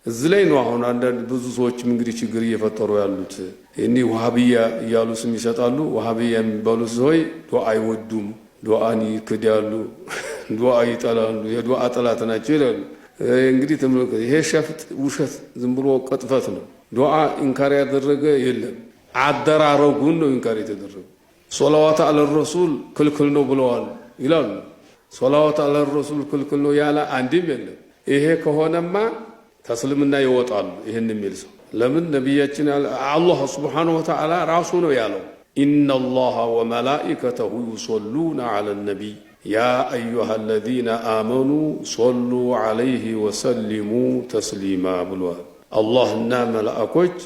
እዚህ ላይ ነው አሁን አንዳንድ ብዙ ሰዎችም እንግዲህ ችግር እየፈጠሩ ያሉት። እኒ ወሃቢያ እያሉ ስም ይሰጣሉ። ወሃቢያ የሚባሉ ሰዎች ዱዓ አይወዱም፣ ዱዓን ይክዳሉ፣ ዱዓ ይጠላሉ፣ የዱዓ ጠላት ናቸው ይላሉ። እንግዲህ ተመልከቱ፣ ይሄ ሸፍጥ ውሸት ዝም ብሎ ቅጥፈት ነው። ዱዓ ኢንካር ያደረገ የለም፣ አደራረጉን ነው ኢንካር የተደረገው። ሶላዋት አለ ረሱል ክልክል ነው ብለዋል ይላሉ። ሶላዋት አለ ረሱል ክልክል ነው ያለ አንድም የለም። ይሄ ከሆነማ ተስልምና ይወጣሉ። ይሄን የሚል ሰው ለምን ነብያችን አላህ Subhanahu Wa Ta'ala ራሱ ነው ያለው ኢነላሃ ወመላኢከተሁ ዩሰሉና ዐለን ነቢይ ያ አዩሃለዚነ አመኑ ሶሉ ዐለይሂ ወሰሊሙ ተስሊማ ብሏል። አላህና መላእክቶች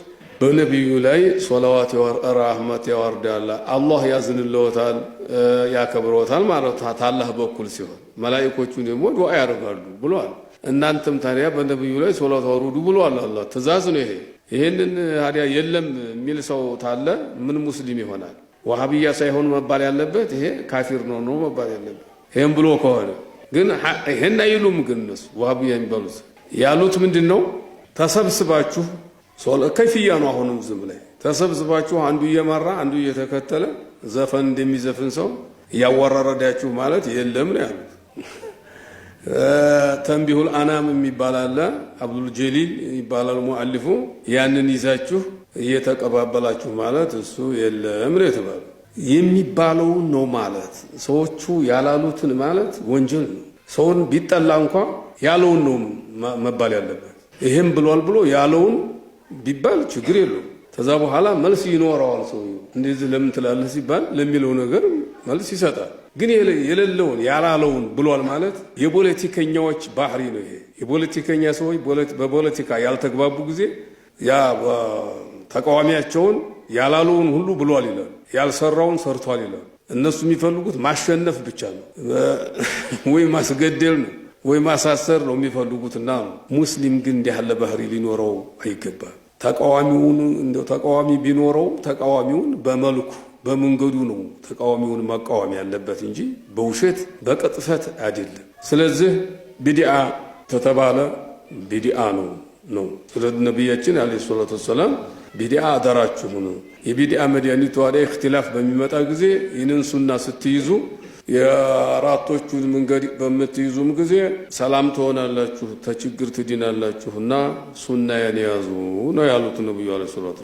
በነቢዩ ላይ ሶላዋት ወራህመት ያወርዳል። አላህ ያዝንልዎታል፣ ያከብሮታል ማለት ታላህ በኩል ሲሆን መላእክቶቹ ደግሞ ዱዓ ያደርጋሉ ብሏል። እናንተም ታዲያ በነብዩ ላይ ሶላት አውርዱ ብሏል። አላህ ትእዛዝ ነው ይሄ። ይሄንን ታዲያ የለም የሚል ሰው ታለ ምን ሙስሊም ይሆናል? ወሃቢያ ሳይሆን መባል ያለበት ይሄ ካፊር ነው መባል ያለበት። ይሄን ብሎ ከሆነ ግን ይሄን አይሉም። ግን እነሱ ወሃቢያ የሚባሉት ያሉት ምንድነው? ተሰብስባችሁ ከይፍያ ነው። አሁንም ዝም ላይ ተሰብስባችሁ አንዱ እየመራ አንዱ እየተከተለ ዘፈን እንደሚዘፍን ሰው ያወራረዳችሁ ማለት የለም ነው ያሉት። ተንቢሁል አናም የሚባላል አብዱል ጀሊል ይባላል ሙአሊፉ። ያንን ይዛችሁ እየተቀባበላችሁ ማለት እሱ የለም ነው የተባለው። የሚባለው ነው ማለት ሰዎቹ ያላሉትን ማለት ወንጀል ነው። ሰውን ቢጠላ እንኳን ያለውን ነው መባል ያለበት። ይሄም ብሏል ብሎ ያለውን ቢባል ችግር የለውም። ከዛ በኋላ መልስ ይኖረዋል። ሰው እንደዚህ ለምን ትላለህ ሲባል ለሚለው ነገር መልስ ይሰጣል። ግን የሌለውን ያላለውን ብሏል ማለት የፖለቲከኛዎች ባህሪ ነው። ይሄ የፖለቲከኛ ሰዎች በፖለቲካ ያልተግባቡ ጊዜ ያ ተቃዋሚያቸውን ያላለውን ሁሉ ብሏል ይላል፣ ያልሰራውን ሰርቷል ይላል። እነሱ የሚፈልጉት ማሸነፍ ብቻ ነው፣ ወይ ማስገደል ነው፣ ወይ ማሳሰር ነው የሚፈልጉትና ነው። ሙስሊም ግን እንዲህ ያለ ባህሪ ሊኖረው አይገባም። ተቃዋሚውን እንደው ተቃዋሚ ቢኖረው ተቃዋሚውን በመልኩ በመንገዱ ነው ተቃዋሚውን መቃወም ያለበት እንጂ በውሸት በቅጥፈት አይደለም። ስለዚህ ቢድዓ ተተባለ ቢድዓ ነው። ስለዚህ ነብያችን አለይሂ ሰላቱ ወሰለም ቢድዓ አደራችሁ ነው። የቢድዓ መድኃኒቱ ታዲያ እክትላፍ በሚመጣ ጊዜ ይህንን ሱና ስትይዙ የአራቶቹን መንገድ በምትይዙም ጊዜ ሰላም ትሆናላችሁ፣ ተችግር ትድናላችሁና ሱናያን ያዙ ነው ያሉት ነብዩ አለይሂ ሰላቱ